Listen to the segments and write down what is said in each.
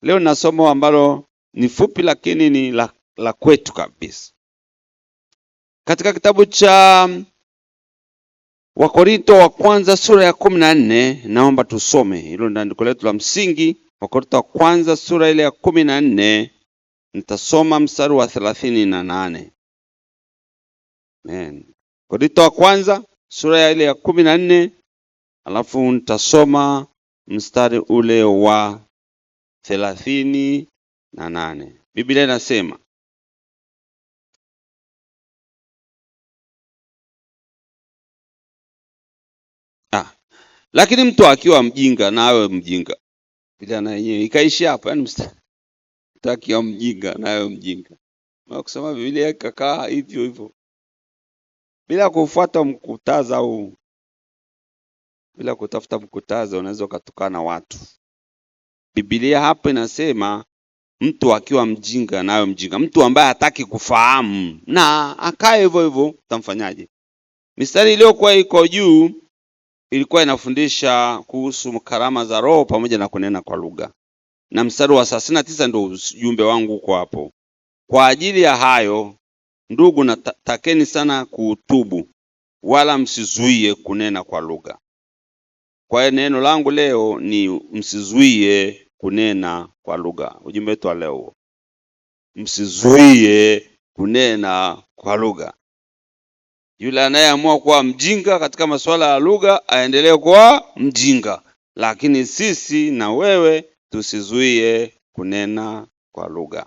Leo na somo ambalo ni fupi lakini ni la kwetu kabisa. Katika kitabu cha Wakorinto wa kwanza sura ya 14, naomba tusome. Hilo ndio andiko letu la msingi. Wakorinto wa kwanza sura ile ya 14, nitasoma mstari wa 38. Amen. Wakorinto wa kwanza sura ile ya 14, alafu nitasoma mstari ule wa 38. Biblia inasema, lakini mtu akiwa mjinga na awe mjinga. Biblia na yenyewe ikaishi hapo, yani mtu akiwa mjinga na awe mjinga. Na kusema Biblia ikakaa hivyo hivyo bila kufuata mkutaza au bila kutafuta mkutaza, unaweza kutukana watu. Biblia hapo inasema mtu akiwa mjinga na awe mjinga. Mtu ambaye hataki kufahamu na akae hivyo hivyo, utamfanyaje? Mistari iliyokuwa iko juu ilikuwa inafundisha kuhusu karama za Roho pamoja na kunena kwa lugha. Na mstari wa 39 ndio ujumbe wangu uko hapo. Kwa ajili ya hayo, ndugu, natakeni sana kutubu, wala msizuie kunena kwa lugha. Kwa hiyo neno langu leo ni msizuie kunena kwa lugha. Ujumbe wetu leo, msizuie kunena kwa lugha. Yule anayeamua kuwa mjinga katika masuala ya lugha aendelee kuwa mjinga, lakini sisi na wewe tusizuie kunena kwa lugha.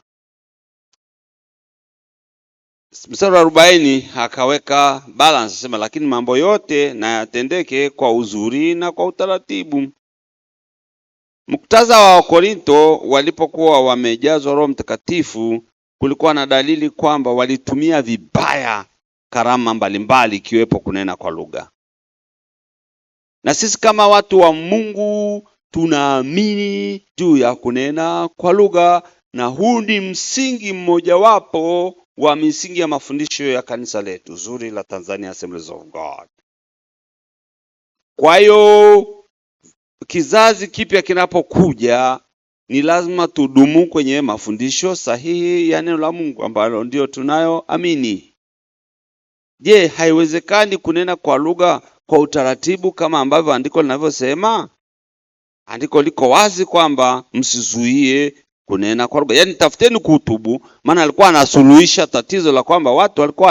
Mstari wa 40 akaweka balance, sema lakini mambo yote na yatendeke kwa uzuri na kwa utaratibu. Muktadha wa Korinto walipokuwa wamejazwa Roho Mtakatifu, kulikuwa na dalili kwamba walitumia vibaya karama mbalimbali ikiwepo kunena kwa lugha. Na sisi kama watu wa Mungu tunaamini juu ya kunena kwa lugha, na huu ni msingi mmojawapo wa misingi ya mafundisho ya kanisa letu zuri la Tanzania Assemblies of God. Kwa hiyo kizazi kipya kinapokuja, ni lazima tudumu kwenye mafundisho sahihi ya neno la Mungu ambalo ndio tunayoamini. Je, haiwezekani kunena kwa lugha kwa utaratibu kama ambavyo andiko linavyosema? Andiko liko wazi kwamba msizuie kunena kwa lugha. Yaani tafuteni kutubu, maana alikuwa anasuluhisha tatizo la kwamba watu walikuwa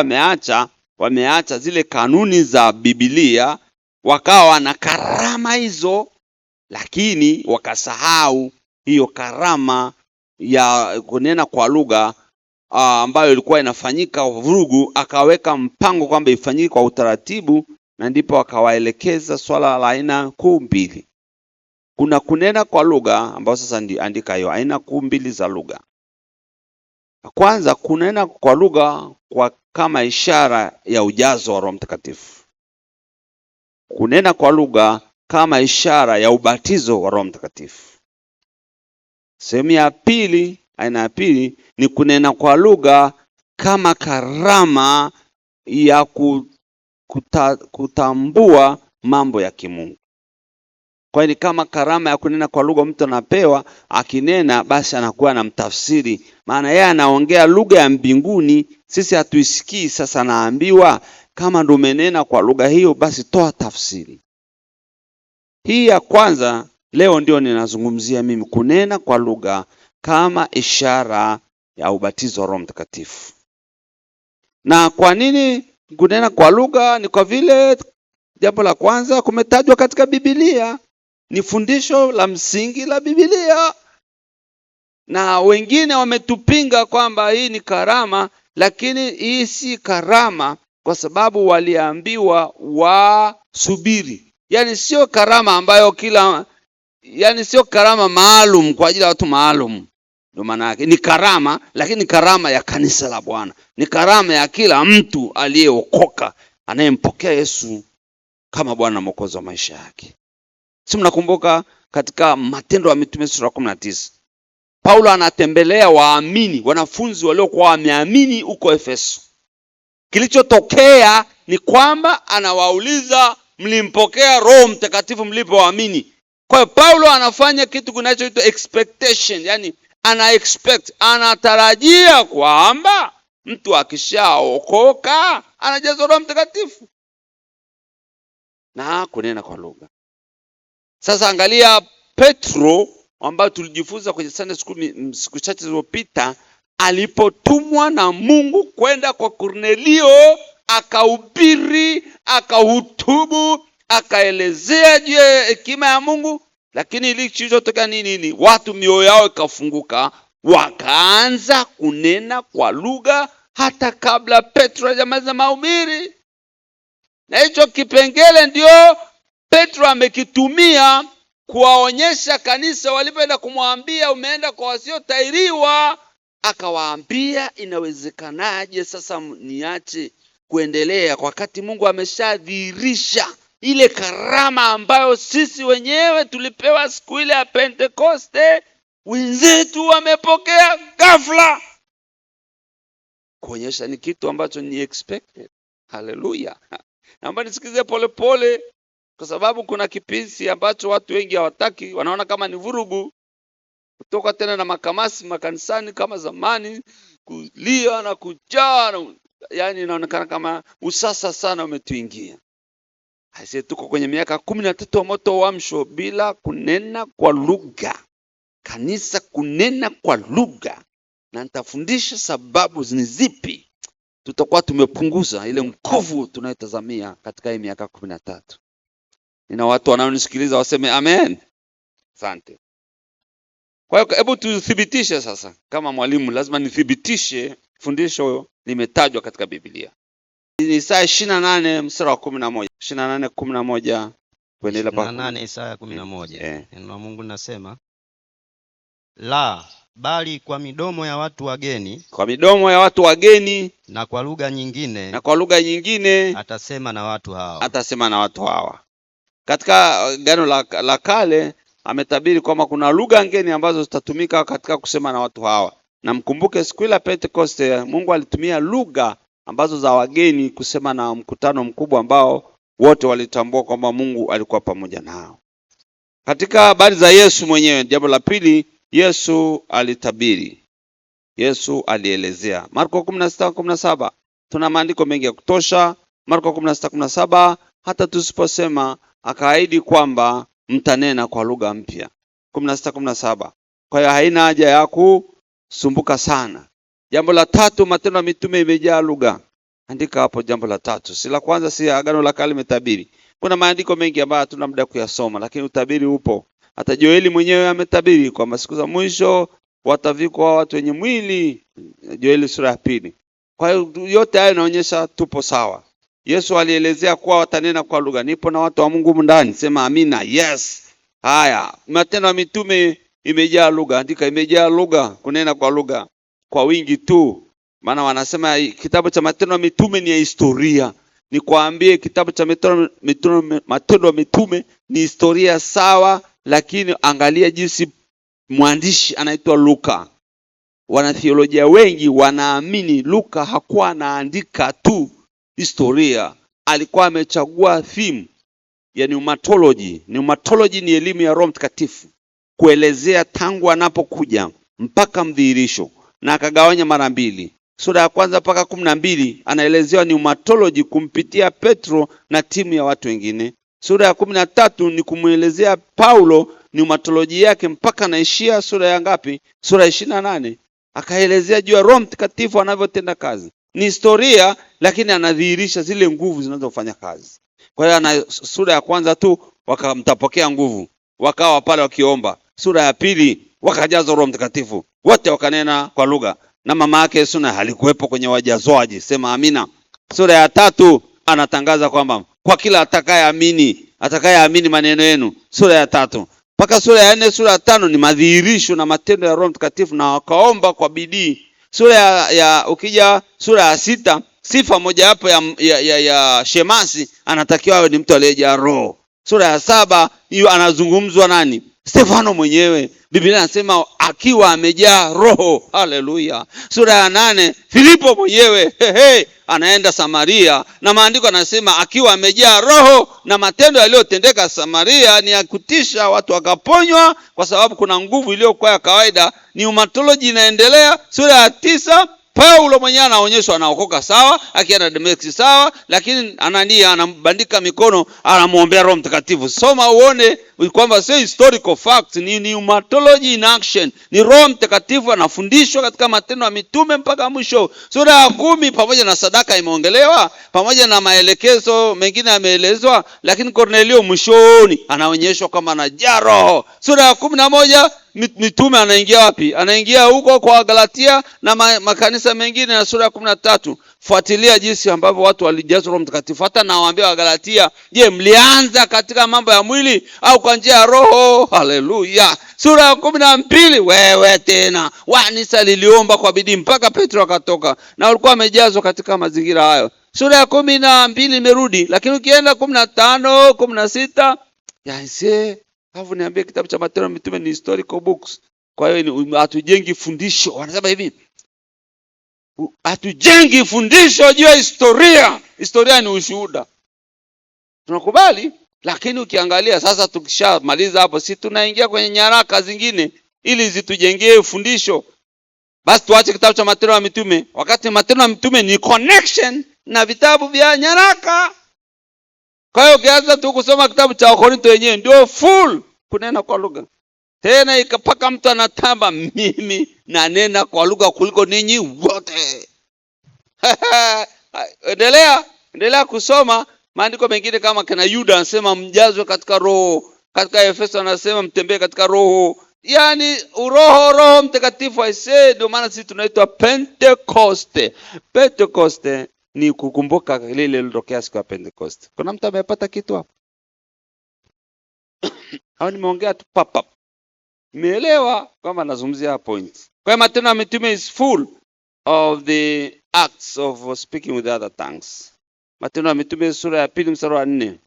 wameacha zile kanuni za Biblia, wakawa na karama hizo, lakini wakasahau hiyo karama ya kunena kwa lugha ambayo ilikuwa inafanyika vurugu. Akaweka mpango kwamba ifanyike kwa utaratibu, na ndipo akawaelekeza swala la aina kuu mbili. Kuna kunena kwa lugha ambao sasa ndio andika hiyo aina kuu mbili za lugha. Kwanza, kunena kwa lugha kwa kama ishara ya ujazo wa Roho Mtakatifu. Kunena kwa lugha kama ishara ya ubatizo wa Roho Mtakatifu. Sehemu ya pili, aina ya pili ni kunena kwa lugha kama karama ya kutambua mambo ya kimungu. Kwa hiyo kama karama ya kunena kwa lugha mtu anapewa, akinena basi anakuwa na mtafsiri, maana yeye anaongea lugha ya mbinguni, sisi hatuisikii. Sasa naambiwa kama ndio umenena kwa lugha hiyo, basi toa tafsiri. Hii ya kwanza leo ndio ninazungumzia mimi, kunena kwa lugha kama ishara ya ubatizo wa Roho Mtakatifu. Na kwa nini kunena kwa lugha? Ni kwa vile jambo la kwanza kumetajwa katika Biblia, ni fundisho la msingi la Biblia. Na wengine wametupinga kwamba hii ni karama, lakini hii si karama kwa sababu waliambiwa wasubiri. Yaani sio karama ambayo sio karama maalum kwa ajili ya watu maalum. Ndio maana yake ni karama, lakini karama ya kanisa la Bwana. Ni karama ya kila mtu aliyeokoka, anayempokea Yesu kama Bwana na Mwokozi wa maisha yake. Si mnakumbuka katika Matendo ya Mitume sura 19, Paulo anatembelea waamini, wanafunzi waliokuwa wameamini huko Efeso. Kilichotokea ni kwamba anawauliza, mlimpokea Roho Mtakatifu mlipoamini? Kwa hiyo Paulo anafanya kitu kinachoitwa expectation, yani anatarajia kwamba mtu akishaokoka anajazwa Roho Mtakatifu na kunena kwa lugha. Sasa angalia Petro ambayo tulijifunza kwenye Sunday School siku chache zilizopita, alipotumwa na Mungu kwenda kwa Kornelio, akahubiri, akahutubu, akaelezea juu ya hekima ya Mungu, lakini ili kilichotokea nini? Watu mioyo yao ikafunguka, wakaanza kunena kwa lugha hata kabla Petro hajamaliza mahubiri. Na hicho kipengele ndio Petro amekitumia kuwaonyesha kanisa walipoenda kumwambia umeenda kwa wasiotahiriwa, akawaambia inawezekanaje sasa niache kuendelea kwa wakati Mungu ameshadhihirisha ile karama ambayo sisi wenyewe tulipewa siku ile ya Pentekoste, wenzetu wamepokea ghafla, kuonyesha ni kitu ambacho ni expected. Haleluya. Naomba nisikize polepole, kwa sababu kuna kipisi ambacho watu wengi hawataki, wanaona kama ni vurugu, kutoka tena na makamasi makanisani kama zamani, kulia na kujaa, yani inaonekana kama usasa sana umetuingia. Hasa tuko kwenye miaka 13 wa moto wa uamsho bila kunena kwa lugha. Kanisa kunena kwa lugha, na nitafundisha sababu ni zipi tutakuwa tumepunguza ile mkovu tunayotazamia katika hii miaka 13. Nina watu wanaonisikiliza waseme amen. Asante. Kwa hiyo hebu tuthibitishe sasa, kama mwalimu lazima nithibitishe fundisho limetajwa katika Biblia. Ni Isaya 28 mstari wa 11. 28:11 kuendelea mpaka 8. Isaya 11. Neno la Mungu linasema, la bali kwa midomo ya watu wageni, kwa midomo ya watu wageni na kwa lugha nyingine, atasema na watu hawa. Katika Agano la Kale ametabiri kwamba kuna lugha ngeni ambazo zitatumika katika kusema na watu hawa. Na mkumbuke siku ile Pentekoste Mungu alitumia lugha ambazo za wageni kusema na mkutano mkubwa ambao wote walitambua kwamba Mungu alikuwa pamoja nao. Katika habari za Yesu mwenyewe, jambo la pili, Yesu alitabiri. Yesu alielezea. Marko 16:17. Tuna maandiko mengi ya kutosha. Marko 16:17, hata tusiposema akaahidi kwamba mtanena kwa lugha mpya. 16:17. Kwa hiyo haina haja ya kusumbuka sana. Jambo la tatu, Matendo ya Mitume imejaa lugha. Andika hapo jambo la tatu. Si la kwanza, si Agano la Kale imetabiri. Kuna maandiko mengi ambayo hatuna muda kuyasoma, lakini utabiri upo. Hata Joeli mwenyewe ametabiri kwamba siku za mwisho watavikwa watu wenye mwili. Joeli sura ya 2. Kwa hiyo yote hayo yanaonyesha tupo sawa. Yesu alielezea kuwa watanena kwa lugha. Nipo na watu wa Mungu ndani. Sema amina. Yes. Haya, Matendo ya Mitume imejaa lugha. Andika imejaa lugha, kunena kwa lugha kwa wingi tu. Maana wanasema kitabu cha Matendo ya Mitume ni ya historia. Nikwambie kitabu cha Matendo ya Mitume ni historia sawa, lakini angalia jinsi mwandishi anaitwa Luka. Wanatheolojia wengi wanaamini Luka hakuwa anaandika tu historia, alikuwa amechagua theme ya pneumatology. Pneumatology ni elimu ya Roho Mtakatifu, kuelezea tangu anapokuja mpaka mdhihirisho, na akagawanya mara mbili. Sura ya kwanza mpaka 12 anaelezewa pneumatology kumpitia Petro na timu ya watu wengine. Sura ya 13 ni kumuelezea Paulo pneumatology yake mpaka naishia sura ya ngapi? Sura ya 28. Akaelezea juu ya Roho Mtakatifu anavyotenda kazi. Ni historia, lakini anadhihirisha zile nguvu zinazofanya kazi. Kwa hiyo ana sura ya kwanza tu wakamtapokea nguvu, wakawa pale wakiomba. Sura ya pili wakajazwa Roho Mtakatifu, wote wakanena kwa lugha, na mama yake Yesu na alikuwepo kwenye wajazwaji. Sema amina. Sura ya tatu anatangaza kwamba kwa kila atakayeamini maneno yenu. Sura ya 3 mpaka sura ya 4. Sura ya 5 ni madhihirisho na matendo ya Roho Mtakatifu, na wakaomba kwa bidii. Sura ya ukija sura ya 6, sifa moja hapo ya shemasi, anatakiwa awe ni mtu aliyejaa Roho. Sura ya 7 hiyo anazungumzwa nani? Stefano mwenyewe Biblia inasema akiwa amejaa Roho. Haleluya. Sura ya 8 Filipo mwenyewe anaenda Samaria na maandiko yanasema akiwa amejaa Roho, na matendo yaliyotendeka Samaria ni ya kutisha, watu wakaponywa kwa sababu kuna nguvu iliyokuwa ya kawaida. Pneumatology inaendelea. Sura ya 9 Paulo mwenyewe anaonyeshwa anaokoka sawa, akienda Dameski sawa, lakini Anania anambandika mikono, anamuombea Roho Mtakatifu. Soma uone kwamba sio historical facts, ni pneumatology in action. Ni Roho Mtakatifu anafundishwa katika Matendo ya Mitume mpaka mwisho. Sura ya 10 pamoja na sadaka imeongelewa, pamoja na maelekezo mengine yameelezwa, lakini Kornelio mwishoni anaonyeshwa kama anajaa Roho. Sura ya 11 mitume anaingia wapi? Anaingia huko kwa Galatia na makanisa mengine. Na sura ya 13 fuatilia jinsi ambavyo watu walijazwa Roho Mtakatifu. Hata nawaambia wa Galatia, je, mlianza katika mambo ya mwili au kwa njia ya Roho? Haleluya. Sura ya 12 wewe tena kanisa liliomba kwa bidii mpaka Petro akatoka, na walikuwa wamejazwa katika mazingira hayo. Sura ya 12 imerudi, lakini ukienda 15, 16 yaise hapo niambie kitabu cha Matendo ya Mitume ni historical books. Kwa hiyo hatujengi fundisho. Wanasema hivi, hatujengi fundisho juu ya historia. Historia ni ushuhuda. Tunakubali, lakini ukiangalia sasa, tukishamaliza hapo, si tunaingia kwenye nyaraka zingine ili zitujengee fundisho. Basi tuache kitabu cha Matendo ya Mitume, wakati Matendo ya Mitume ni connection na vitabu vya nyaraka. Kwa hiyo ukianza tu kusoma kitabu cha Wakorintho wenyewe ndio full kunena kwa lugha. Tena ikapaka mtu anatamba, mimi nanena kwa lugha kuliko ninyi wote. Endelea kusoma maandiko mengine kama kina Yuda anasema mjazwe katika Roho. Katika Efeso anasema mtembee katika Roho. Yaani Roho Mtakatifu aisee, ndio maana sisi tunaitwa Pentecoste. Pentecoste ni kukumbuka lile lilotokea siku ya Pentecoste. Kuna mtu amepata kitu hapo? Au nimeongea tu pop. Umeelewa kwamba nazungumzia point. Kwa Matendo ya Mitume is full of the acts of speaking with other tongues. Matendo ya Mitume sura ya 2 mstari wa 4.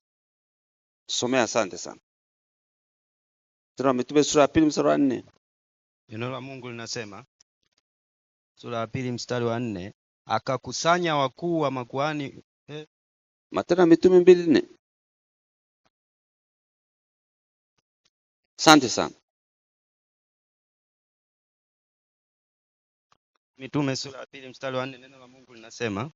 Somea, asante sana. Matendo ya Mitume sura ya 2 mstari wa 4. Neno la Mungu linasema, sura ya 2 mstari wa 4, akakusanya wakuu wa makuhani. Matendo ya Mitume 2:4. Asante sana. Mitume sura ya 2 mstari wa 4, neno la Mungu linasema,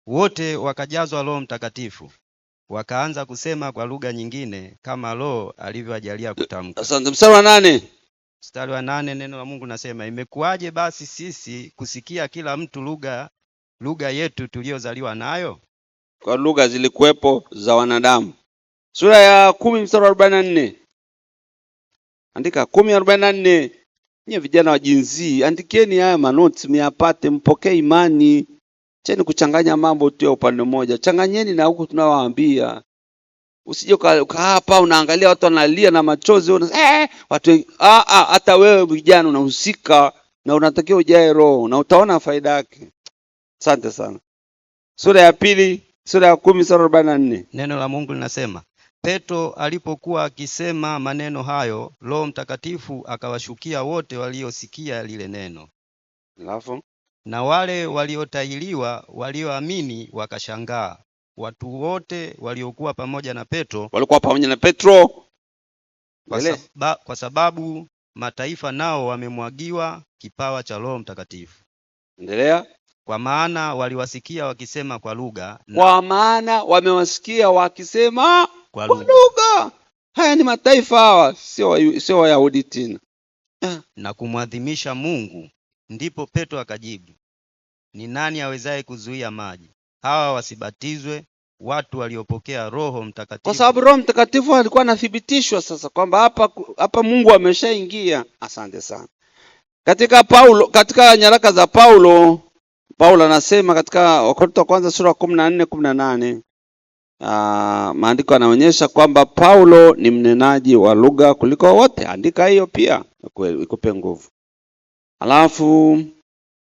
wote wakajazwa Roho Mtakatifu, wakaanza kusema kwa lugha nyingine kama Roho alivyowajalia kutamka. Asante. Mstari wa 8. Mstari wa 8, neno la Mungu linasema, imekuwaje basi sisi kusikia kila mtu lugha yetu tuliyozaliwa nayo? Kwa lugha zilikuwepo za wanadamu. Sura ya 10 mstari wa 44. Andika 10:44. Nyie vijana wa jinzi, andikeni haya manotes miyapate, mpokee imani. Cheni kuchanganya mambo tu ya upande mmoja. Changanyeni na huku tunawaambia. Usije hapa unaangalia watu wanalia na machozi watu hata wewe vijana unahusika na unatakiwa ujae Roho na utaona faida yake. Asante sana. Sura ya 2, sura ya 10 mstari wa 44. Neno la Mungu linasema, Petro alipokuwa akisema maneno hayo, Roho Mtakatifu akawashukia wote waliosikia lile neno. Alafu na wale waliotahiriwa walioamini wakashangaa. Watu wote waliokuwa pamoja na Petro walikuwa pamoja na Petro kwa sababu mataifa nao wamemwagiwa kipawa cha Roho Mtakatifu. Endelea. Kwa maana waliwasikia wakisema kwa lugha. Kwa maana wamewasikia wakisema kwa lugha. Haya ni mataifa hawa, sio Wayahudi tena. Na kumwadhimisha Mungu. Ndipo Petro akajibu, ni nani awezaye kuzuia maji hawa wasibatizwe, watu waliopokea Roho Mtakatifu? Kwa sababu Roho Mtakatifu alikuwa anathibitishwa sasa kwamba hapa Mungu ameshaingia. Asante sana. Katika nyaraka za Paulo anasema katika Wakorintho wa kwanza sura 14:18, maandiko yanaonyesha kwamba Paulo ni mnenaji wa lugha kuliko wote. Andika hiyo pia ikupe nguvu. Alafu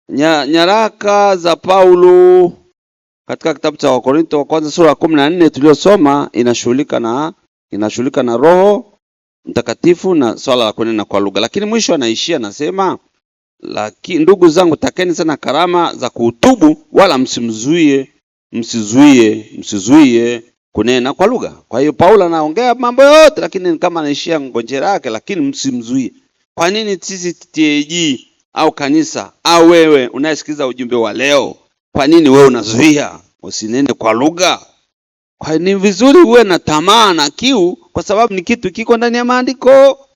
nyaraka za Paulo katika kitabu cha Wakorintho wa kwanza sura 14 tuliyosoma inashughulika na inashughulika na Roho Mtakatifu na swala la kunena kwa lugha. Lakini mwisho anaishia nasema, ndugu zangu, takeni sana karama za kuhutubu, wala msizuie kunena kwa lugha. Kwa hiyo Paulo anaongea mambo yote, lakini kama anaishia ngonjera yake, lakini msimzuie. Kwa nini sisi TAG au kanisa au wewe unayesikiza ujumbe wa leo, kwa nini wewe unazuia usinene kwa lugha? Kwa ni vizuri uwe na tamaa na kiu, kwa sababu ni kitu kiko ndani ya maandiko.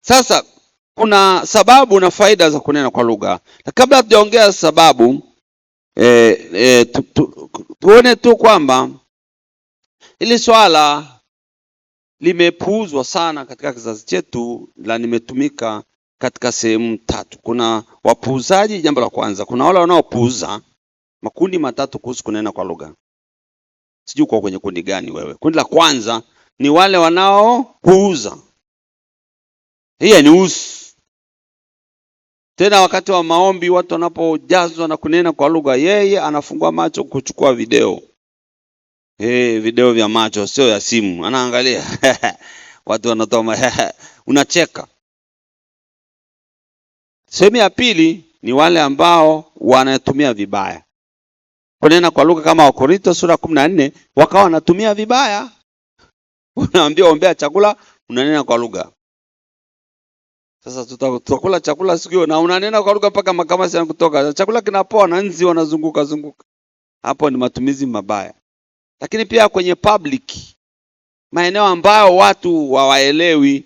Sasa kuna sababu na faida za kunena kwa lugha. Na kabla hatujaongea sababu, tuone tu kwamba ili swala limepuuzwa sana katika kizazi chetu, la nimetumika katika sehemu tatu. Kuna wapuuzaji, jambo la kwanza. Kuna wale wanaopuuza, makundi matatu kuhusu kunena kwa lugha. Sijui uko kwenye kundi gani wewe. Kundi la kwanza ni wale wanaopuuza. Hii ni usi. Tena wakati wa maombi watu wanapojazwa na kunena kwa lugha, yeye anafungua macho kuchukua video. Video vya macho, sio ya simu. Anaangalia. Watu wanatoa unacheka. Sehemu ya pili ni wale ambao wanatumia vibaya kunena kwa lugha, kama Wakorintho sura 14 wakawa wanatumia vibaya. Unaambia ombea chakula, unanena kwa lugha. Sasa tutakula chakula sikio na unanena kwa lugha mpaka makamasi yanakutoka. Chakula kinapoa na nzi wanazunguka. Hapo ni matumizi mabaya. Lakini pia kwenye public, maeneo ambayo watu hawaelewi.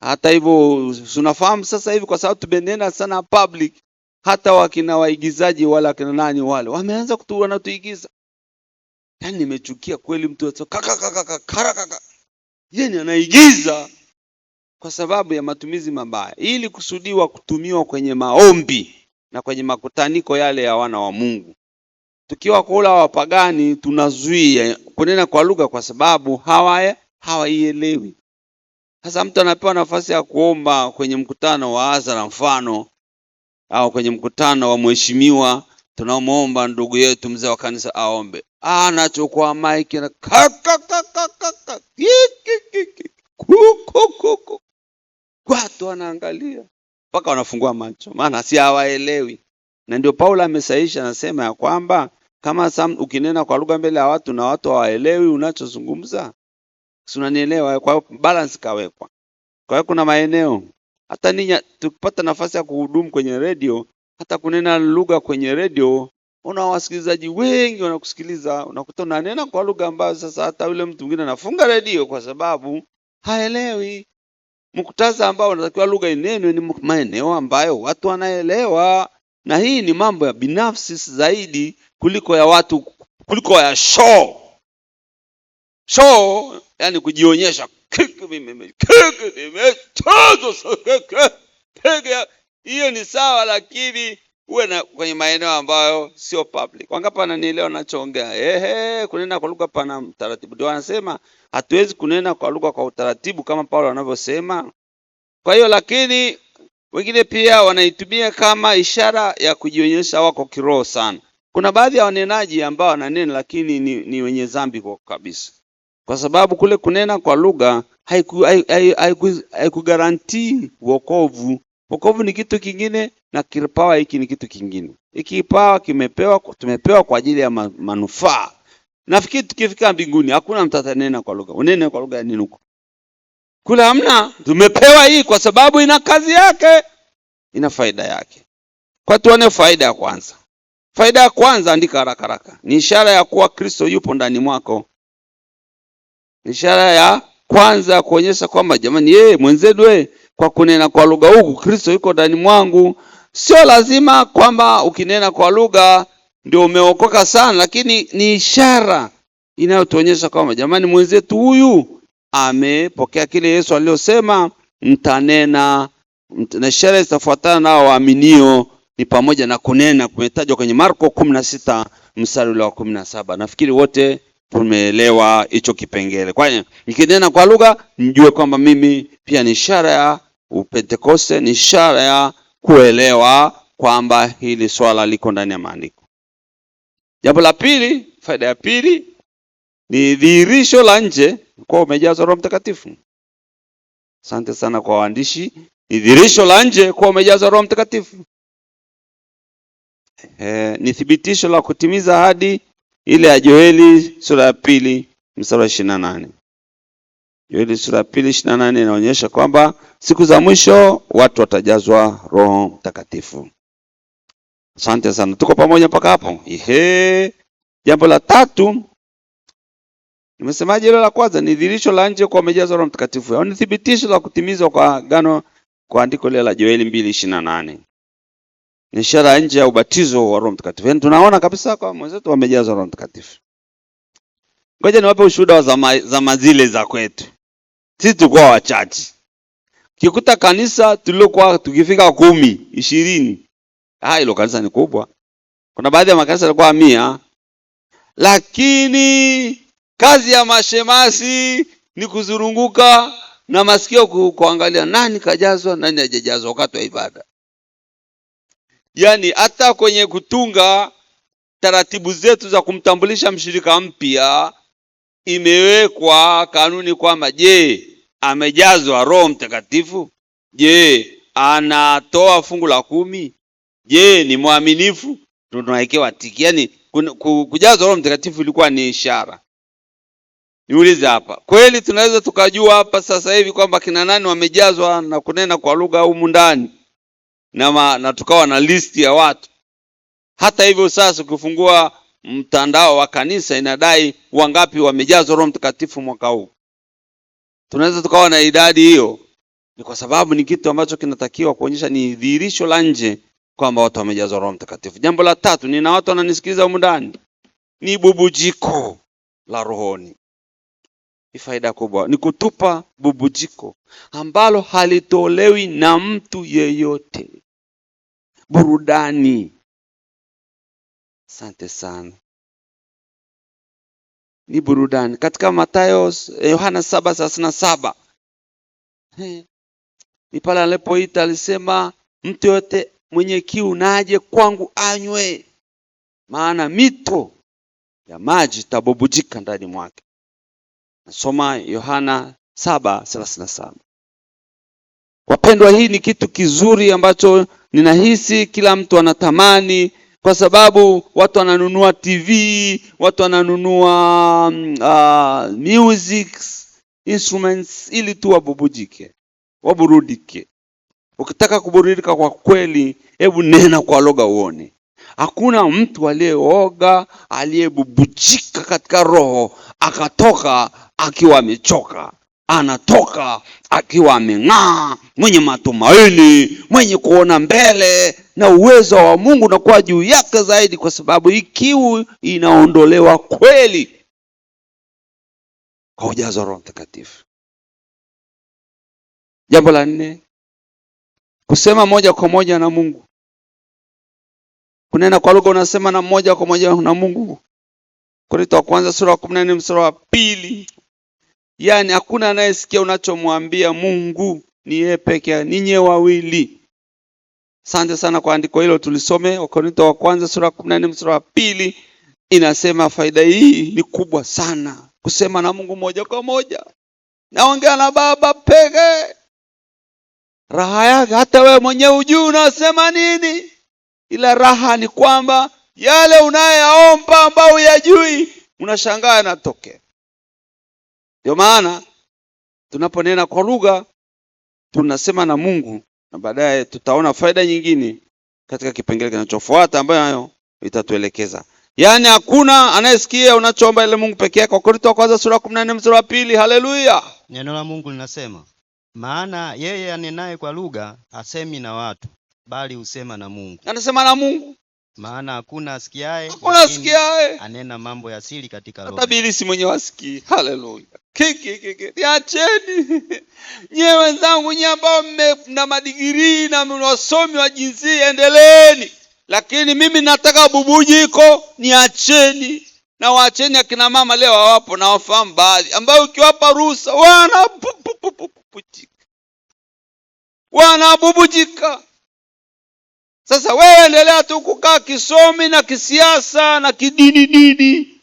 Hata hivyo tunafahamu sasa hivi kwa sababu tumenena sana public, hata wakina waigizaji wala wakina nani wale wameanza wanatuigiza. Yaani nimechukia kweli mtu kaka. Yeye anaigiza kwa sababu ya matumizi mabaya, ili kusudiwa kutumiwa kwenye maombi na kwenye makutaniko yale ya wana wa Mungu. Tukiwa kula wapagani tunazuia kunena kwa lugha kwa sababu hawaielewi. Sasa mtu anapewa nafasi ya kuomba kwenye mkutano wa hadhara mfano, au kwenye mkutano wa mheshimiwa, tunamuomba ndugu yetu mzee wa kanisa aombe. Anachukua mic na watu wanaangalia mpaka wanafungua macho, maana si hawaelewi. Na ndio Paulo amesaisha, anasema ya kwamba kama ukinena kwa lugha mbele ya watu na watu hawaelewi unachozungumza, si unanielewa? Kwa balance kawekwa. Kwa hiyo kuna maeneo hata ninyi tukipata nafasi ya kuhudumu kwenye radio, hata kunena lugha kwenye radio, una wasikilizaji wengi wanakusikiliza, unakuta unanena kwa lugha ambayo sasa hata yule mtu mwingine anafunga radio kwa sababu haelewi. Mkutano ambao unatakiwa lugha inenwe ni maeneo ambayo watu wanaelewa, na hii ni mambo ya binafsi zaidi kuliko ya watu, kuliko ya show, yani kujionyesha. Hiyo ni sawa, lakini uwe na kwenye maeneo ambayo sio public. Wangapi wananielewa ninachoongea? Kunena kwa lugha pana utaratibu. Ndio wanasema hatuwezi kunena kwa lugha kwa utaratibu kama Paulo anavyosema. Kwa hiyo lakini wengine pia wanaitumia kama ishara ya kujionyesha wako kiroho sana. Kuna baadhi ya wanenaji ambao wananena lakini ni wenye dhambi kwa kabisa. Kwa sababu kule kunena kwa lugha haikugarantii wokovu. Wokovu ni kitu kingine na kipawa hiki ni kitu kingine. Hiki kipawa tumepewa kwa ajili ya manufaa. Nafikiri tukifika mbinguni hakuna mtu atanena kwa lugha. Unene kwa lugha nini huko? Kule hamna. Tumepewa hii kwa sababu ina kazi yake, ina faida yake. Kwa tuone faida ya kwanza. Faida ya kwanza, andika haraka. Ni ishara ya kuwa Kristo yupo ndani mwako. Ni ishara ya kwanza kuonyesha kwamba jamani, mwenzetu kwa kunena kwa lugha huku Kristo yuko ndani mwangu. Sio lazima kwamba ukinena kwa lugha ndio umeokoka sana, lakini ni ishara inayotuonyesha kwamba jamani, mwenzetu huyu amepokea kile Yesu aliyosema, mtanena, na ishara zitafuatana nao waaminio, ni pamoja na kunena, kumetajwa kwenye Marko 16 mstari wa 17. Nafikiri wote tumeelewa hicho kipengele. Kwa hiyo nikinena kwa lugha mjue kwamba mimi pia ni ishara ya Upentekoste, ni ishara ya kuelewa kwamba hili swala liko ndani ya maandiko. Jambo la pili, Faida ya pili ni dhihirisho la nje kwa umejazwa Roho Mtakatifu. Asante sana kwa waandishi. Ni dhihirisho la nje kwa umejazwa Roho Mtakatifu. Ni thibitisho la kutimiza ahadi ile ya Joeli sura ya 2 mstari wa 28. Joeli sura ya 2:28 inaonyesha kwamba siku za mwisho watu watajazwa Roho Mtakatifu. Asante sana. Tuko pamoja mpaka hapo? Jambo la tatu, nimesemaje hilo la kwanza? Ni dhihirisho la nje kwa umejazwa Roho Mtakatifu. Au ni thibitisho la kutimizwa kwa agano kwa andiko lile la Joeli 2:28. Ni ishara ya nje ya ubatizo wa Roho Mtakatifu. Yaani tunaona kabisa kwa mwenzetu wamejazwa Roho Mtakatifu. Ngoja niwape ushuhuda wa zama zile za kwetu. Sisi tulikuwa wachache. Kikuta kanisa tulilokuwa tukifika 10, 20. Hilo kanisa ni kubwa. Kuna baadhi ya makanisa yalikuwa 100. Lakini kazi ya mashemasi ni kuzurunguka na masikio kuangalia nani kajazwa, nani hajajazwa wakati wa ibada. Yaani hata kwenye kutunga taratibu zetu za kumtambulisha mshirika mpya imewekwa kanuni kwamba je, amejazwa Roho Mtakatifu? Je, anatoa fungu la 10? Je, ni mwaminifu? Tunawekewa tiki. Yaani kujazwa Roho Mtakatifu ilikuwa ni ishara. Niulize hapa, kweli tunaweza tukajua hapa sasa hivi kwamba kina nani wamejazwa na kunena kwa lugha humu ndani na tukawa na listi ya watu? Hata hivyo sasa ukifungua mtandao wa kanisa inadai wangapi wamejazwa Roho Mtakatifu mwaka huu. Tunaweza tukawa na idadi hiyo. Ni kwa sababu ni kitu ambacho kinatakiwa kuonyesha ni dhihirisho la nje kwamba watu wamejazwa Roho Mtakatifu. Jambo la tatu, nina watu wananisikiliza humu ndani, ni bubujiko la rohoni. Ni faida kubwa, ni kutupa bubujiko ambalo halitolewi na mtu yeyote. Burudani. Asante sana. Ni burudani. Katika Yohana 7:37. Ni pale alipoita alisema mtu yote mwenye kiu naje kwangu anywe, maana mito ya maji tabubujika ndani mwake. Nasoma Yohana 7:37. Wapendwa, hii ni kitu kizuri ambacho ninahisi kila mtu anatamani, kwa sababu watu wananunua TV, watu wananunua music instruments ili tu wabubujike, waburudike. Ukitaka kuburudika kwa kweli, hebu nena kwa lugha uone. Hakuna mtu aliyeoga, aliyebubujika katika roho akatoka akiwa amechoka. Anatoka akiwa ameng'aa, mwenye matumaini, mwenye kuona mbele, na uwezo wa Mungu unakuwa juu yake zaidi, kwa sababu hii kiu inaondolewa kweli kwa ujazo Roho Mtakatifu. Jambo la 4, kusema moja kwa moja na Mungu. Kunena kwa lugha unasema na moja kwa moja na Mungu. Korintho wa kwanza sura ya 14 mstari wa 2. Yaani hakuna anayesikia unachomwambia Mungu, ni yeye peke yake, ni nyewe wawili. Asante sana kwa andiko hilo tulisome. Korintho wa kwanza sura ya 14 mstari wa 2 inasema faida hii ni kubwa sana. Kusema na Mungu moja kwa moja. Naongea na Baba peke. Raha yake hata wewe mwenyewe hujui unasema nini. Ila raha ni kwamba yale unayoomba ambao hujui unashangaa yanatokea. Ndio maana tunaponena kwa lugha tunasema na Mungu, na baadaye tutaona faida nyingine katika kipengele kinachofuata ambayo itatuelekeza. Yaani hakuna anayesikia unachoomba ile Mungu peke yake. Korintho wa kwanza sura ya 14 mstari wa 2. Haleluya. Neno la Mungu linasema, maana yeye anenaye kwa lugha hasemi na watu, bali husema na Mungu. Anasema na Mungu. Maana hakuna asikiaye, anena mambo ya siri katika roho. Hata Ibilisi mwenyewe asikii. Haleluya. Niacheni. Nyewe wenzangu, nyewe ambao mna madigrii na wasomi wa jinsia, endeleeni. Lakini mimi nataka bubujiko, niacheni. Na waacheni akina mama leo hawapo, na wafahamu baadhi ambao ukiwapa ruhusa wanabubujika. Sasa wewe endelea tu kukaa kisomi na kisiasa na kidini.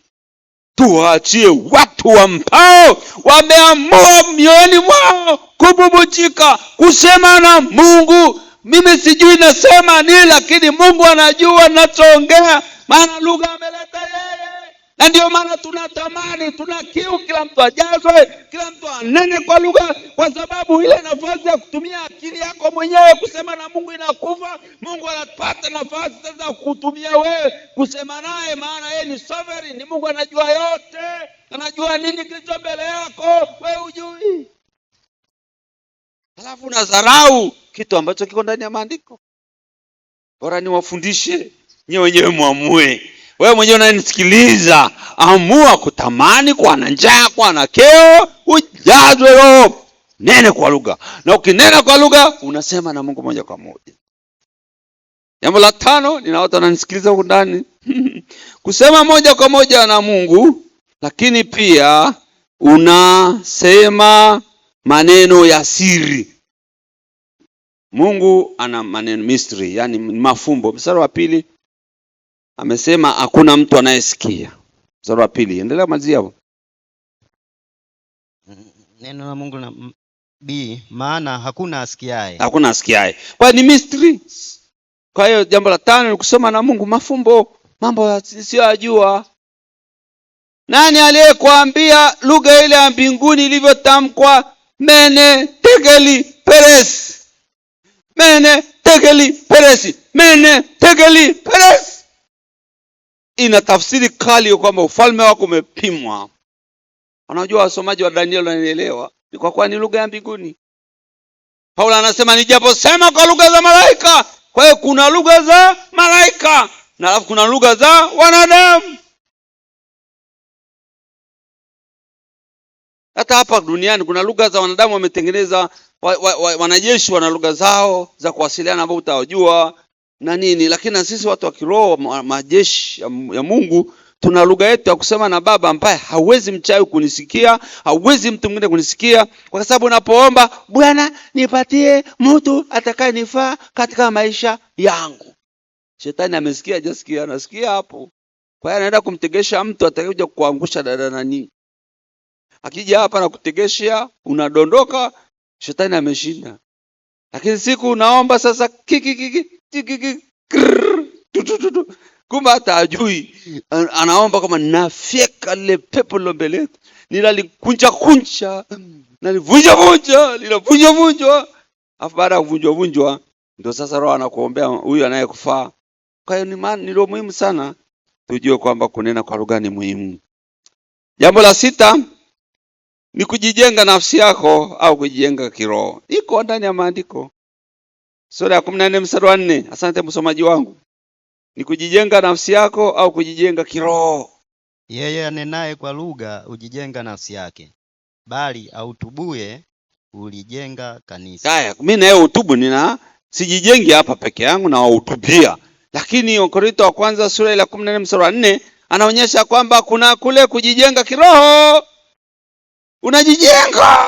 tuwaachie watu ambao wameamua mioyoni mwao kububujika kusema na Mungu. Mimi sijui nasema nini, lakini Mungu anajua ninachoongea, maana lugha ameleta yeye. Na ndio maana tunatamani, tuna kiu, kila mtu ajazwe, kila mtu anene kwa lugha, kwa sababu ile nafasi ya kutumia akili yako mwenyewe kusema na Mungu inakufa. Mungu anapata nafasi sasa kutumia wewe kusema naye, maana yeye ni sovereign, ni Mungu anajua yote, anajua nini kilicho mbele yako, wewe hujui. Halafu unadharau kitu ambacho kiko ndani ya maandiko. Bora niwafundishe, nyewe wenyewe muamue. Wewe mwenyewe unanisikiliza, amua kutamani, kuwa na njaa, kuwa na keo, ujazwe Roho, nene kwa lugha. Na ukinena kwa lugha unasema na Mungu moja kwa moja. Jambo la 5, nina watu wananisikiliza huko ndani. Kusema moja kwa moja na Mungu, lakini pia unasema maneno ya siri. Mungu ana maneno mystery, yani mafumbo. Mstari wa 2 amesema hakuna mtu anayesikia. Mstari wa 2, endelea mazia hapo. Neno la Mungu na B, maana hakuna asikiaye. Hakuna asikiaye. Kwa ni mystery. Kwa hiyo jambo la 5 ni kusema na Mungu mafumbo, mambo siyojua. Nani aliyekuambia lugha ile ya mbinguni ilivyotamkwa? Mene tegeli peres. Mene tegeli peres. Mene tegeli peres. Ina tafsiri kali kwamba ufalme wako umepimwa. Unajua wasomaji wa Daniel wanaelewa, ni kwa kuwa ni lugha ya mbinguni. Paulo anasema nijaposema kwa lugha za malaika. Kwa hiyo kuna lugha za malaika na alafu kuna lugha za wanadamu. Hata hapa duniani kuna lugha za wanadamu wametengeneza, wanajeshi wana lugha zao za kuwasiliana ambao utajua na nini, lakini na sisi watu wa kiroho, majeshi ya Mungu, tuna lugha yetu ya kusema na Baba ambaye hauwezi mchawi kunisikia, hauwezi mtu mwingine kunisikia, kwa sababu unapoomba Bwana nipatie mtu atakayenifaa katika maisha yangu, shetani amesikia hajasikia, anasikia hapo. Kwa hiyo anaenda kumtegesha mtu atakayekuja kuangusha dada nani. Akija hapa na kutegesha unadondoka, shetani ameshinda. Lakini siku unaomba sasa kumbe hata ajui, anaomba kama nafyeka lile pepo lombele, nilalikunja kunja, nalivunja vunja, linavunja vunja. Afu baada ya kuvunjwa vunjwa ndio sasa Roho anakuombea huyu anayekufaa. Kwa hiyo ni muhimu sana tujue kwamba kunena kwa lugha ni muhimu. Jambo la 6 ni kujijenga nafsi yako au kujijenga kiroho. Iko ndani ya maandiko. Sura ya 14 mstari wa 4. Asante msomaji wangu. Ni kujijenga nafsi yako au kujijenga kiroho. Yeye anenaye kwa lugha ujijenga nafsi yake, bali autubuye ulijenga kanisa. Haya, mimi na yeye utubu, sijijengi hapa peke yangu na utubia. Lakini Wakorintho wa kwanza sura ya 14 mstari wa 4 anaonyesha kwamba kuna kule kujijenga kiroho. Unajijenga.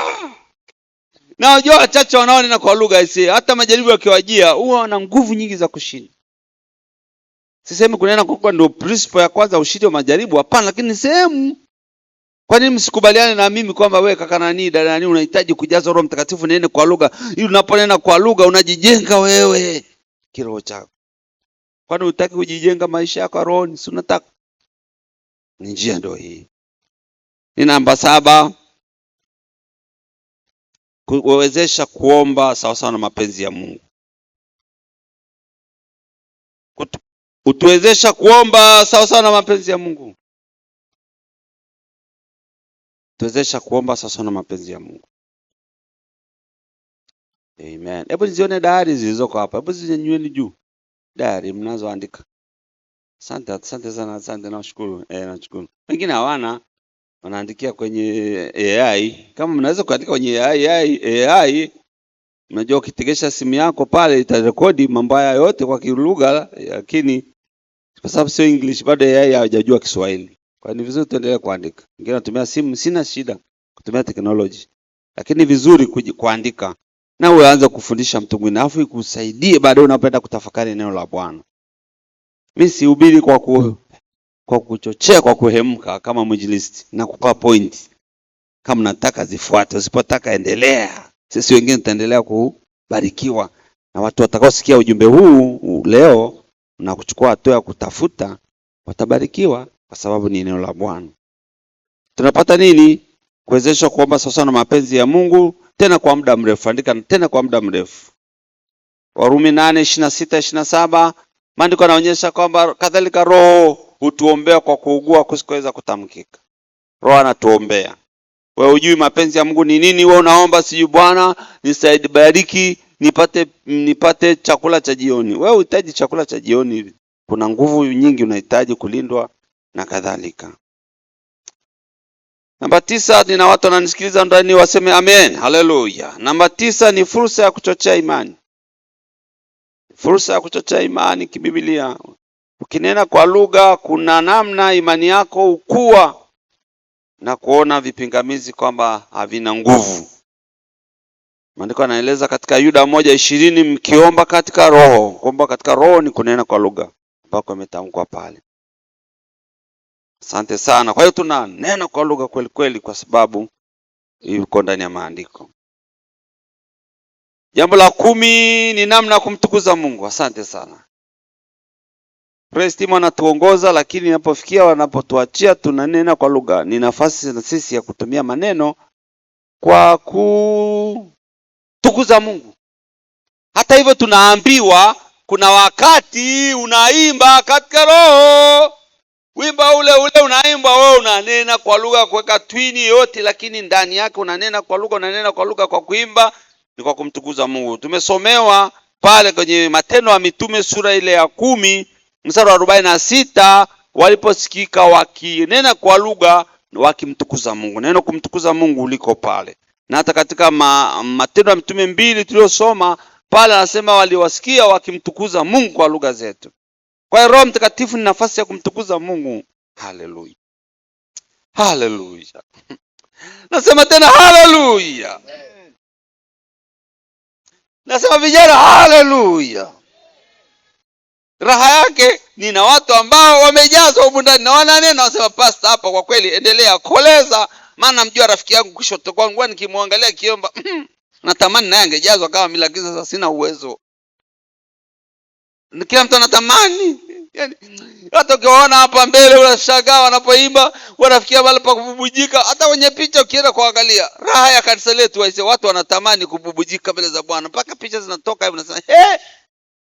Na wajua wachache wanaonena kwa lugha hizi, hata majaribu yakiwajia huwa wana nguvu nyingi za kushinda. Sisemi kunena kwa ndio principle ya kwanza ushindi wa majaribu, hapana, lakini ni sehemu. Kwa nini msikubaliane na mimi kwamba wewe kaka nani dada nani unahitaji kujaza Roho Mtakatifu nene kwa lugha? Ili unaponena kwa lugha unajijenga wewe kiroho chako. Kwani unataka kujijenga maisha yako roho? Si unataka? Ni njia ndio hii. Ni namba 7. Kuwezesha kuomba sawa sawa na mapenzi ya Mungu. Utuwezesha kuomba sawa sawa na mapenzi ya Mungu. Tuwezesha kuomba sawa sawa na mapenzi ya Mungu. Amen. Hebu nizione diary zilizoko hapa. Hebu zinyanyueni juu. Diary mnazoandika. Asante sana, asante, nashukuru. Nashukuru. Wengine hawana, wanaandikia kwenye AI. Kama mnaweza kuandika kwenye AI, unajua ukitegesha simu yako pale itarekodi mambo haya yote kwa kilugha, lakini kwa sababu sio English bado AI hajajua Kiswahili. Kwa hiyo ni vizuri tuendelee kuandika. Wengine natumia simu, sina shida kutumia technology. Lakini vizuri kuandika. Na uanze kufundisha mtu mwingine afu ikusaidie baadaye unapenda kutafakari neno la Bwana. Mimi sihubiri kwa kwa kuchochea, kwa kuhemka kama mwinjilisti na kupa point. Kama nataka zifuate, usipotaka endelea. Sisi wengine tutaendelea kubarikiwa, na watu watakaosikia ujumbe huu leo na kuchukua hatua ya kutafuta watabarikiwa, kwa sababu ni neno la Bwana. Tunapata nini? Kuwezeshwa kuomba sawasawa na mapenzi ya Mungu, tena kwa muda mrefu. Andika tena kwa muda mrefu. Warumi 8:26-27, maandiko yanaonyesha kwamba kadhalika Roho hutuombea kwa kuugua kusikoweza kutamkika. Roho anatuombea. Wewe hujui mapenzi ya Mungu ni nini, wewe unaomba sijui Bwana nisaidie, bariki nipate chakula cha jioni. Wewe unahitaji chakula cha jioni, kuna nguvu nyingi unahitaji kulindwa na kadhalika. Namba 9, nina watu wananisikiliza ndani waseme amen, haleluya. Namba 9 ni fursa ya kuchochea imani. Fursa ya kuchochea imani kibiblia. Ukinena kwa lugha, kuna namna imani yako ukua na kuona vipingamizi kwamba havina nguvu. Maandiko yanaeleza katika Yuda 1:20, mkiomba katika roho. Kuomba katika roho ni kunena kwa lugha ambako imetamkwa pale. Asante sana. Kwa hiyo tunanena kwa lugha kweli kweli kwa sababu iko ndani ya maandiko. Jambo la 10 ni namna kumtukuza Mungu. Asante sana. Praise team anatuongoza, lakini inapofikia wanapotuachia tunanena kwa lugha, ni nafasi na sisi ya kutumia maneno kwa kutukuza Mungu. Hata hivyo tunaambiwa kuna wakati unaimba katika roho. Wimba ule unaimba wewe unanena kwa lugha kuweka twini yote, lakini ndani yake unanena kwa lugha kwa kuimba, ni kwa kumtukuza Mungu. Tumesomewa pale kwenye Matendo ya Mitume sura ile ya 10 mstari wa 46, waliposikika wakinena kwa lugha wakimtukuza Mungu. Neno kumtukuza Mungu liko pale. Na hata katika Matendo ya Mitume 2 tuliyosoma pale anasema waliwasikia wakimtukuza Mungu kwa lugha zetu. Kwa hiyo Roho Mtakatifu ni nafasi ya kumtukuza Mungu. Haleluya. Haleluya. Nasema tena haleluya. Nasema vijana haleluya. Raha yake nina watu ambao wamejazwa huko ndani na wananena, wasema pastor hapa kwa kweli endelea koleza, maana mjua rafiki yangu kushoto kwangu nikimwangalia kiomba natamani naye angejazwa kama mimi, lakini sasa sina uwezo. Kila mtu anatamani. Yaani hata ukiwaona hapa mbele unashangaa wanapoimba, wanafikia mahali pa kububujika. Hata wenye picha ukienda kuangalia, raha ya kanisa letu waise, watu wanatamani kububujika mbele za Bwana. Mpaka picha zinatoka hivi unasema,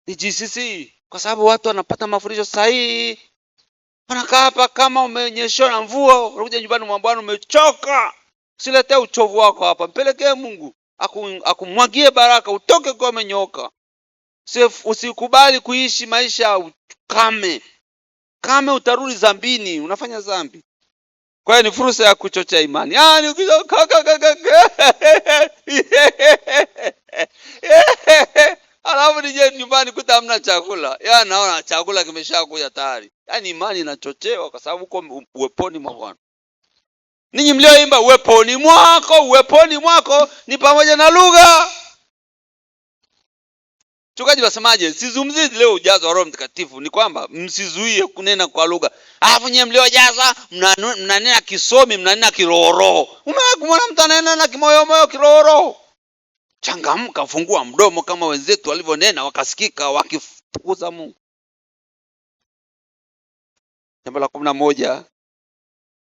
ni GCC, kwa sababu watu wanapata mafundisho sahihi. Wanakaa hapa kama umenyeshwa na mvua, unakuja nyumbani mwa Bwana umechoka. Usiletee uchovu wako hapa, mpelekee Mungu akumwagie baraka, utoke kwa umenyoka. Usikubali kuishi maisha kame utarudi zambini, unafanya zambi. Kwa hiyo ni fursa ya kuchochea imani. Yaani alafu nije nyumbani kuta hamna chakula. Yaani naona chakula kimeshakuja tayari. Yaani imani inachochewa kwa sababu uko uweponi mwa Bwana. Ninyi mlioimba uweponi mwako ni pamoja na lugha. Mchungaji wasemaje? Sizungumzi leo ujazo wa Roho Mtakatifu, ni kwamba msizuie kunena kwa lugha. Alafu nyewe mliojaza mnanena kisomi, mnanena kiroho. Umeona mtu ananena na kimoyo kiroho. Changamka, fungua mdomo kama wenzetu walivyonena wakasikika wakitukuza Mungu. Jambo la 11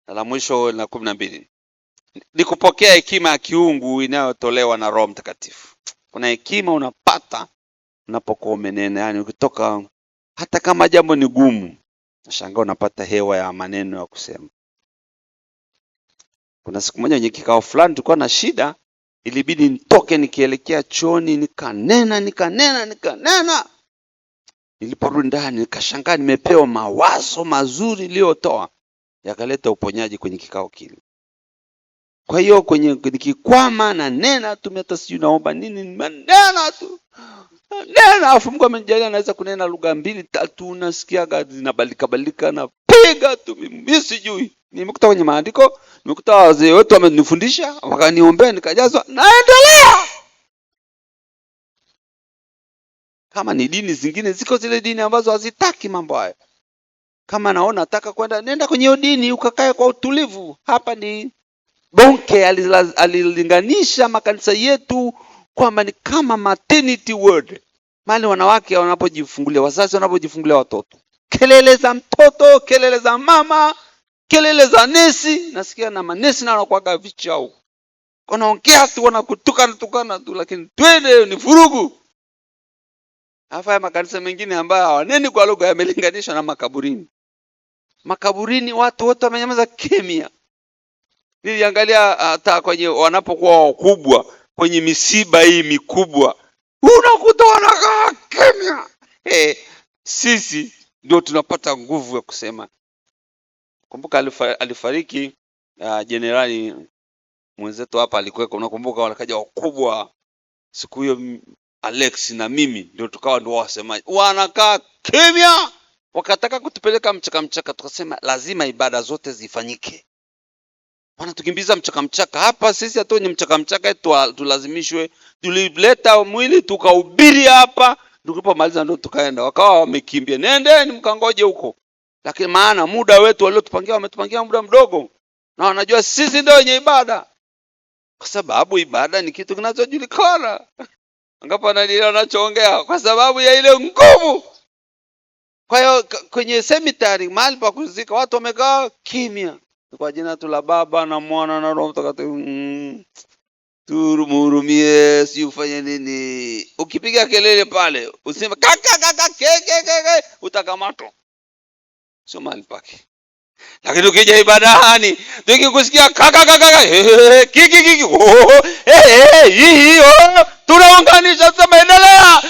na la mwisho la 12. Ni kupokea hekima ya kiungu inayotolewa na Roho Mtakatifu. Kuna hekima unapata unapokuwa umenena, yani ukitoka hata kama jambo ni gumu, nashangaa unapata hewa ya maneno ya kusema. Kuna siku moja kwenye kikao fulani tulikuwa na shida, ilibidi nitoke nikielekea chooni, nikanena. Niliporudi ndani nikashangaa nimepewa mawazo mazuri niliyotoa yakaleta uponyaji kwenye kikao kile. Kwa hiyo kwenye nikikwama na nena tu, hata sijui naomba nini, manena tu. Nena, afu Mungu amenijalia naweza kunena lugha 2-3, unasikiaga zinabadilika na piga tu, mimi sijui. Nimekuta kwenye maandiko, nimekuta wazee wetu wamenifundisha, wakaniombea nikajazwa, naendelea. Kama ni dini zingine ziko zile dini ambazo hazitaki mambo haya. Kama naona nataka kwenda, nenda kwenye hiyo dini ukakae kwa utulivu. Hapa ni Bonke alilinganisha makanisa yetu kwamba ni kama maternity ward, mahali wanawake wanapojifungulia, wazazi wanapojifungulia watoto. Kelele za mtoto, kelele za mama, kelele za nesi. Nasikia na manesi na wanakuaga vichao, wanaongea tu, wanakutukana tu, lakini twende ni vurugu. Haya makanisa mengine ambayo hawaneni kwa lugha yamelinganishwa na makaburini. Makaburini watu wote wamenyamaza kimya. Niliangalia hata kwenye wanapokuwa wakubwa, kwenye misiba hii mikubwa, unakuta wanakaa kimya. Sisi ndio tunapata nguvu ya kusema. Kumbuka alifariki jenerali mwenzetu hapa alikuwa, unakumbuka, walikaja wakubwa siku hiyo, Alex na mimi ndio tukawa ndio wasemaji, wanakaa kimya. Wakataka kutupeleka mchaka, tukasema lazima ibada zote zifanyike. Wanatukimbiza mchaka hapa, sisi hatuoni mchaka tulazimishwe. Tulileta mwili tukahubiri hapa, tulipomaliza ndio tukaenda. Wakawa wamekimbia, nendeni mkangoje huko. Lakini maana muda wetu waliotupangia wametupangia muda mdogo, na wanajua sisi ndio wenye ibada, kwa sababu ibada ni kitu kinachojulikana. Angapo ndio anachoongea kwa sababu ya ile nguvu. Kwa hiyo kwenye cemetery, mahali pa kuzika, watu wamekaa kimya. Kwa jina tu la Baba na Mwana na Roho Mtakatifu, turumurumie, si ufanye nini. Ukipiga kelele pale, useme kaka keke, utakamatwa. Sio mahali pake. Lakini ukija ibadani, tukikusikia kaka kiki tunaunganisha, sema endelea.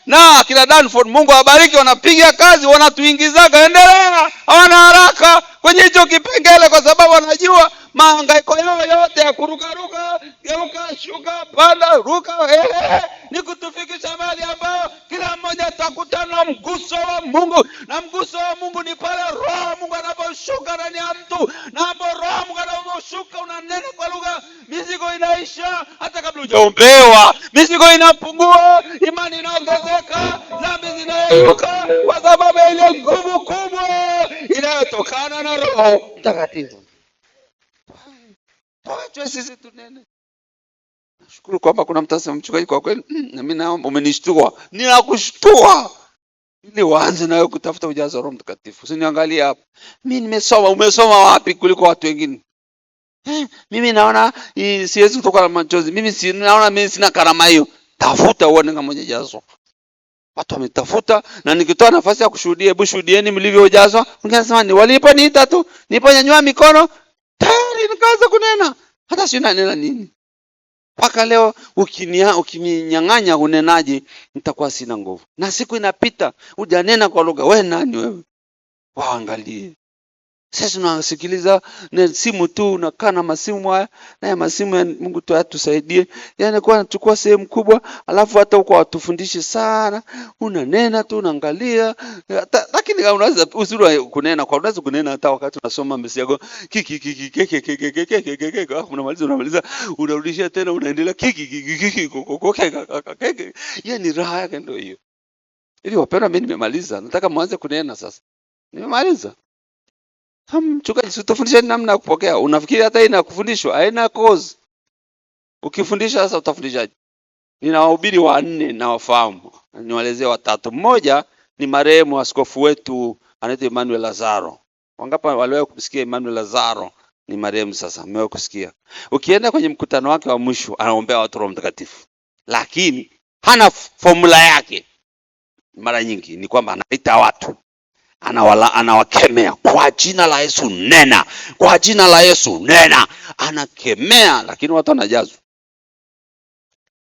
Na kila Danford, Mungu awabariki, wanapiga kazi, wanatuingizaga, endelea. Hawana haraka kwenye hicho kipengele, kwa sababu wanajua mahangaiko yao yote ya kuruka, geuka, shuka, panda, ruka, ni kutufikisha mahali ambao kila mmoja atakutana na mguso wa Mungu. Na mguso wa Mungu ni pale Roho Mungu anaposhuka ndani ya mtu, na hapo Roho Mungu anaposhuka unanena kwa lugha, mizigo inaisha. Hata kabla hujaombewa, mizigo inapungua, imani inaongezeka, dhambi zinainuka, kwa sababu ile nguvu kubwa inayotokana na Roho Mtakatifu. Tuache sisi tunene. Nashukuru kwamba kuna mtasema mchungaji, kwa kweli na mimi naomba, umenishtua. Ninakushtua ili waanze nawe kutafuta ujazo wa Roho Mtakatifu. Usiniangalie hapa, mimi nimesoma. Umesoma wapi kuliko watu wengine? Mimi naona siwezi kutoka na machozi. Mimi sina karama hiyo. Tafuta uone kama ujazo. Watu wametafuta, na nikitoa nafasi ya kushuhudia, hebu shuhudieni mlivyojazwa. Ungesema ni waliponiita tu, niliponyanyua mikono tayari nikaanza kunena. Hata si nanena nini. Paka leo ukininyang'anya unenaji, nitakuwa sina nguvu. Na siku inapita, hujanena kwa lugha. Wewe nani wewe? Waangalie. Sasa tunasikiliza simu tu, unakaa na masimu haya, na ya masimu ya Mungu tu atusaidie. Yaani kwa nachukua sehemu kubwa, alafu hata huko watufundishi sana. Unanena tu, unaangalia. Lakini unaweza uzuri kunena, kwa unaweza kunena hata wakati unasoma mesiago. Unamaliza, unarudishia tena, unaendelea yaani raha yake ndio hiyo. Ili wapenda, mimi nimemaliza. Nataka mwanze kunena sasa. Nimemaliza. Mchungaji, utafundisha namna ya kupokea. Unafikiri hata ina kufundishwa? Haina cause. Ukifundisha sasa utafundishaje? Nina wahubiri 4 na wafahamu. Niwaelezee 3. Mmoja ni marehemu askofu wetu anaitwa Emmanuel Lazaro. Wangapi waliwahi kusikia Emmanuel Lazaro? Ni marehemu sasa, mmewahi kusikia. Ukienda kwenye mkutano wake wa mwisho, anaombea watu Roho Mtakatifu. Lakini hana formula yake. Mara nyingi ni kwamba anaita watu, anawakemea kwa jina la Yesu nena, kwa jina la Yesu nena, anakemea, lakini watu wanajazwa.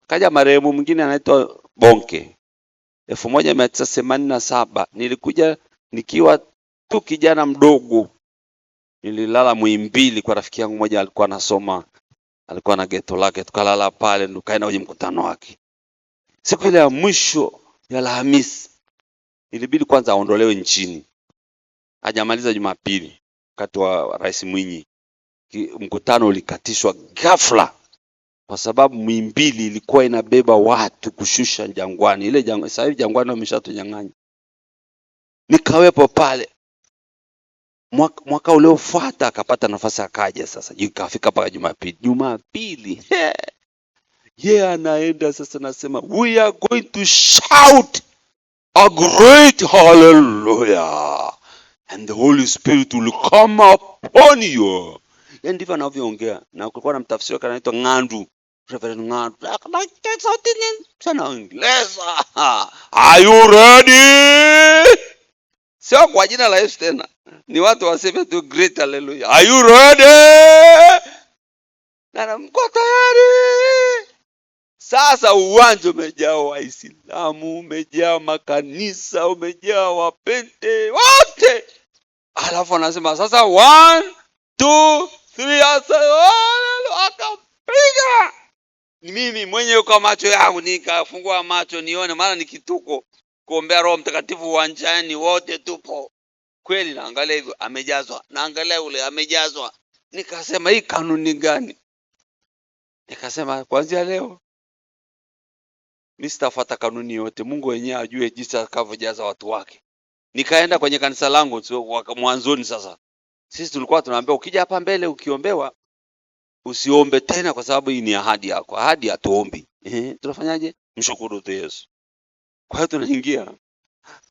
Kaja marehemu mwingine anaitwa Bonke. 1987 nilikuja nikiwa tu kijana mdogo, nililala Muhimbili kwa rafiki yangu mmoja, alikuwa anasoma, alikuwa na ghetto lake, tukalala pale, tukaenda kwenye mkutano wake. Siku ile ya mwisho ya Alhamisi ilibidi kwanza aondolewe nchini. Hajamaliza Jumapili wakati wa Rais Mwinyi. Mkutano ulikatishwa ghafla kwa sababu Muhimbili ilikuwa inabeba watu kushusha Jangwani. Ile sasa hivi Jangwani wameshatunyang'anya. nikawepo pale. Mwaka uliofuata akapata nafasi akaja sasa, ikafika mpaka Jumapili anaenda sasa, nasema we are going to shout a great hallelujah and the Holy Spirit will come upon you. Ndivyo anavyoongea, na kulikuwa na mtafsiri wake anaitwa Ng'andu, Reverend Ng'andu. Sana Ingereza. Are you ready? Sio kwa jina la Yesu tena, ni watu waseme tu great hallelujah. Are you ready? Na mko tayari? Sasa uwanja umejaa Waislamu, umejaa makanisa, umejaa Wapente wote. Alafu anasema sasa 1 2 3, akapiga. Mimi mwenyewe kwa macho yangu nikafungua macho nione, maana ni kituko kuombea Roho Mtakatifu uwanjani, wote tupo. Kweli naangalia hivyo amejazwa, naangalia ule amejazwa. Nikasema hii kanuni gani? Nikasema kuanzia leo mimi sitafuata kanuni yote, Mungu wenyewe ajue jinsi atakavyojaza watu wake. Nikaenda kwenye kanisa langu mwanzoni. Sasa sisi tulikuwa tunaambia ukija hapa mbele ukiombewa usiombe tena, kwa sababu hii ni ahadi yako. Ahadi hatuombi. Tunafanyaje? Mshukuru tu Yesu. Kwa hiyo tunaingia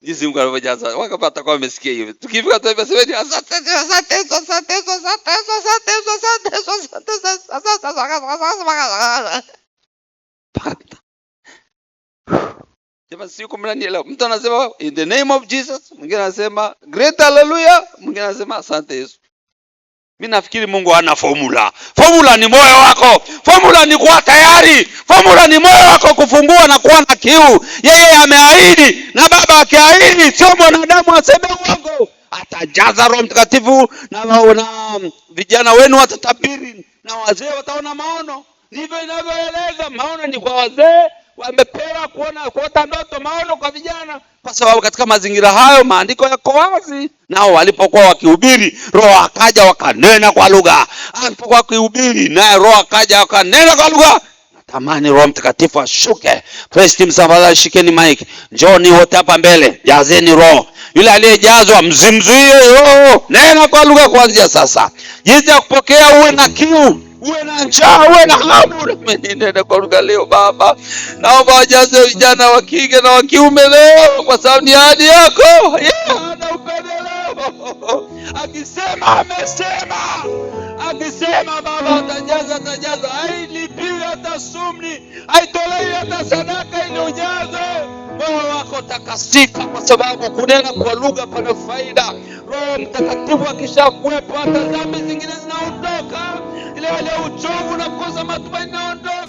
jinsi Mungu anavyojaza. Wakapata kwa wamesikia hiyo. Tukifika tu basi asante. Sema siku mnanielewa. Mtu anasema in the name of Jesus, mwingine anasema great hallelujah, mwingine anasema asante Yesu. Mimi nafikiri Mungu hana formula. Formula ni moyo wako. Formula ni kuwa tayari. Formula ni moyo wako kufungua na kuwa na kiu. Yeye ameahidi, na Baba akiahidi sio mwanadamu aseme uongo. Atajaza Roho Mtakatifu, na vijana wenu watatabiri, na wazee wataona maono. Ndivyo inavyoeleza. Maono ni kwa wazee, wamepewa kuota ndoto. Maono kwa vijana, kwa sababu katika mazingira hayo maandiko yako wazi. Nao walipokuwa wakihubiri, Roho akaja wakanena kwa lugha. Alipokuwa wakihubiri, naye Roho akaja wakanena kwa lugha. Natamani Roho Mtakatifu ashuke. Praise team, sambaza, shikeni mic. Njoni wote hapa mbele, jazeni Roho. Yule aliyejazwa mzimzuie Roho. Nena kwa lugha kuanzia sasa. Jinsi ya kupokea, uwe na kiu, uwe na njaa, uwe na hamu. Nenda kwa lugha leo Baba. Naomba wajaze vijana wa kike na wa kiume leo, kwa sababu ni ahadi yako. Hana upendeleo. Akisema amesema. Akisema Baba atajaza. Hailipiwi hata sumni, haitolei hata sadaka ili ujaze. Moyo wako takasika, kwa sababu kunena kwa lugha pana faida. Roho Mtakatifu akishakuwepo, hata dhambi zingine zinaondoka. Ile hali ya uchovu na kukosa matumaini inaondoka.